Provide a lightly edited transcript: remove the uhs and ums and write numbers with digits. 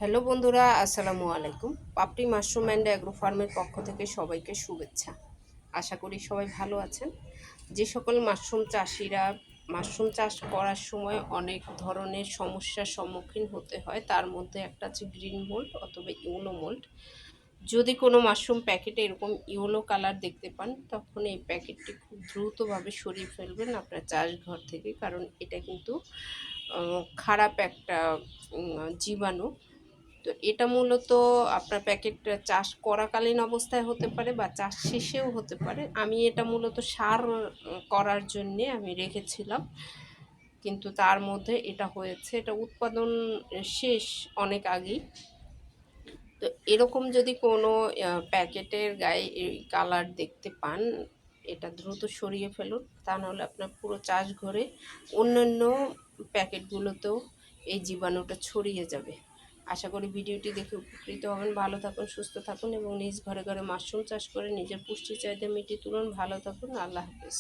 Hello বন্ধুরা, আসসালামু আলাইকুম। পাপড়ি মাশরুম অ্যান্ড অ্যাগ্রো ফার্মের পক্ষ থেকে সবাইকে শুভেচ্ছা। আশা করি সবাই ভালো আছেন। যে সকল মাশরুম চাষিরা মাশরুম চাষ করার সময় অনেক ধরনের সমস্যার সম্মুখীন হতে হয়, তার মধ্যে একটা হচ্ছে গ্রিন মোল্ড অথবা ইউলো মোল্ড। যদি কোনো মাশরুম প্যাকেটে এরকম ইয়েলো কালার দেখতে পান, তখন এই প্যাকেটটি খুব দ্রুতভাবে সরিয়ে ফেলবেন আপনার চাষঘর থেকে, কারণ এটা কিন্তু খারাপ একটা জীবাণু। তো এটা মূলত আপনার প্যাকেটটা চাষ করাকালীন অবস্থায় হতে পারে বা চাষ শেষেও হতে পারে। আমি এটা মূলত সার করার জন্যে আমি রেখেছিলাম, কিন্তু তার মধ্যে এটা হয়েছে। এটা উৎপাদন শেষ অনেক আগেই। তো এরকম যদি কোনো প্যাকেটের গায়ে এই কালার দেখতে পান, এটা দ্রুত সরিয়ে ফেলুন, তা নাহলে আপনার পুরো চাষ ঘরে অন্যান্য প্যাকেটগুলোতেও এই জীবাণুটা ছড়িয়ে যাবে। আশা করি ভিডিওটি দেখে উপকৃত হবেন। ভালো থাকুন, সুস্থ থাকুন এবং নিজ ঘরে ঘরে মাশরুম চাষ করে নিজের পুষ্টি চাহিদা মিটিয়ে তুলুন। ভালো থাকুন। আল্লাহ হাফেজ।